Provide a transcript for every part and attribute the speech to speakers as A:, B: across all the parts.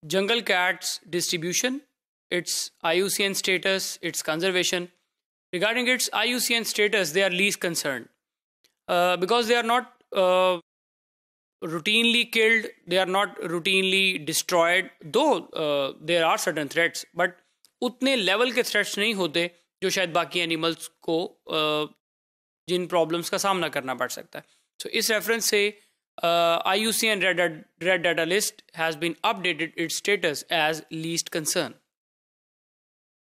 A: jungle cat's distribution, its IUCN status, its conservation. Regarding its IUCN status, they are least concerned because they are not routinely killed, they are not routinely destroyed, though there are certain threats, but उतने level के threats नहीं होते जो शायद बाकी animals को जिन problems का सामना करना पड़ सकता है. सो इस रेफरेंस से IUCN Red Data List has been updated its status as least concern.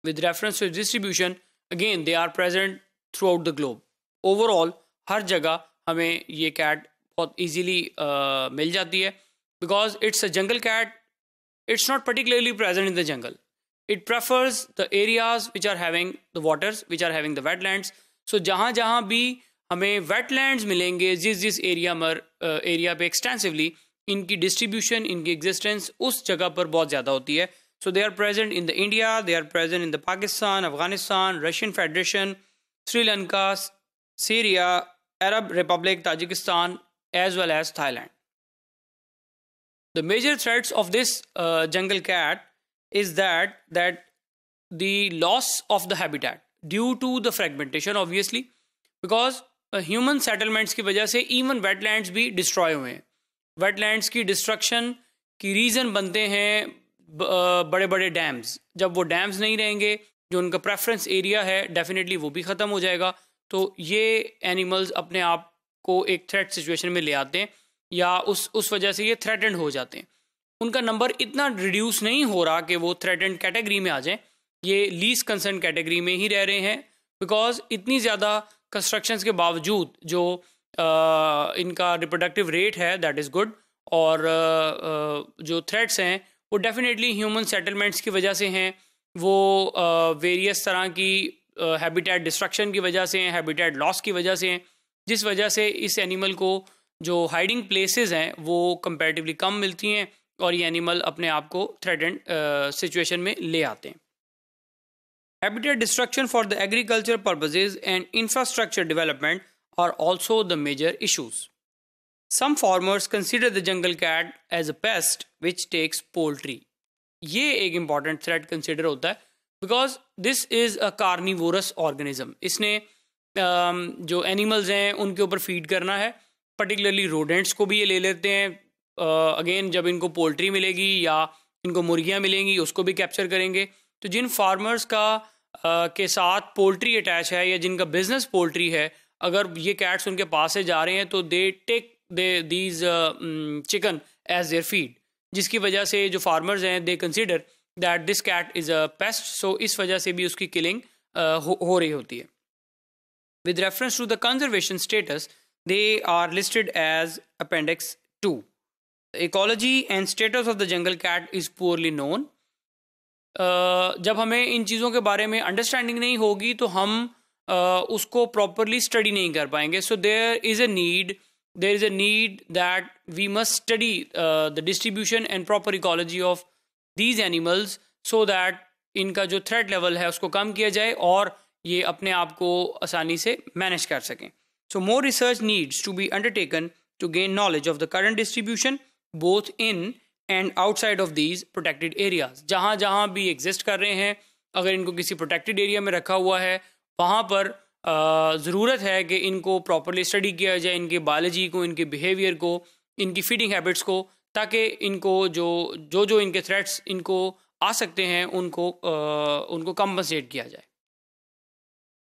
A: With reference to distribution, again they are present throughout the globe. Overall, हर जगह हमें ये कैट बहुत easily मिल जाती है because it's a jungle cat. It's not particularly present in the jungle. It prefers the areas which are having the waters, which are having the wetlands. So जहाँ जहाँ भी हमें wetlands मिलेंगे जिस एरिया पे extensively इनकी distribution, इनकी existence उस जगह पर बहुत ज़्यादा होती है. So they are present in the India, they are present in the Pakistan, Afghanistan, Russian Federation, Sri Lanka, Syria, Arab Republic, Tajikistan, as well as Thailand. The major threats of this jungle cat is that the loss of the habitat due to the fragmentation, obviously, because human settlements की वजह से even wetlands भी destroy हुए हैं. Wetlands की destruction की reason बनते हैं बड़े बड़े डैम्स. जब वो डैम्स नहीं रहेंगे, जो उनका प्रेफरेंस एरिया है डेफिनेटली वो भी ख़त्म हो जाएगा. तो ये एनिमल्स अपने आप को एक थ्रेट सिचुएशन में ले आते हैं या उस वजह से ये थ्रेटेंड हो जाते हैं. उनका नंबर इतना रिड्यूस नहीं हो रहा कि वो थ्रेटेंड कैटेगरी में आ जाएं. ये लीस्ट कंसर्न कैटेगरी में ही रह रहे हैं बिकॉज इतनी ज़्यादा कंस्ट्रक्शंस के बावजूद जो इनका रिप्रोडक्टिव रेट है दैट इज़ गुड. और जो थ्रेट्स हैं वो डेफिनेटली ह्यूमन सेटलमेंट्स की वजह से हैं, वो वेरियस तरह की हैबिटेट डिस्ट्रक्शन की वजह से हैं, हैबिटेट लॉस की वजह से हैं, जिस वजह से इस एनिमल को जो हाइडिंग प्लेसेस हैं वो कंपैरेटिवली कम मिलती हैं और ये एनिमल अपने आप को थ्रेटेंड सिचुएशन में ले आते हैं. Habitat destruction for the agriculture purposes and infrastructure development are also the major issues. Some farmers consider the jungle cat as a pest which takes poultry. ये एक important threat consider होता है because this is a carnivorous organism. इसने जो animals हैं उनके ऊपर feed करना है, particularly rodents को भी ये ले लेते हैं. Again जब इनको poultry मिलेगी या इनको मुर्गियाँ मिलेंगी उसको भी capture करेंगे. तो जिन farmers का के साथ poultry attach है या जिनका business poultry है, अगर ये cats उनके पास से जा रहे हैं तो they take these chicken as their feed, जिसकी वजह से जो farmers हैं they consider that this cat is a pest, so इस वजह से भी उसकी killing हो रही होती है. With reference to the conservation status, they are listed as Appendix 2. The ecology and status of the jungle cat is poorly known. जब हमें इन चीज़ों के बारे में अंडरस्टैंडिंग नहीं होगी तो हम उसको प्रॉपरली स्टडी नहीं कर पाएंगे. So there is a need that we must study the distribution and proper ecology of these animals so that इनका जो threat level है उसको कम किया जाए और ये अपने आप को आसानी से manage कर सकें. So more research needs to be undertaken to gain knowledge of the current distribution both in and outside of these protected areas. जहाँ जहाँ भी exist कर रहे हैं, अगर इनको किसी protected area में रखा हुआ है वहाँ पर ज़रूरत है कि इनको प्रॉपरली स्टडी किया जाए, इनके बायोलॉजी को, इनके बिहेवियर को, इनकी फीडिंग हैबिट्स को, ताकि इनको जो इनके थ्रेट्स इनको आ सकते हैं उनको कंपनसेट किया जाए.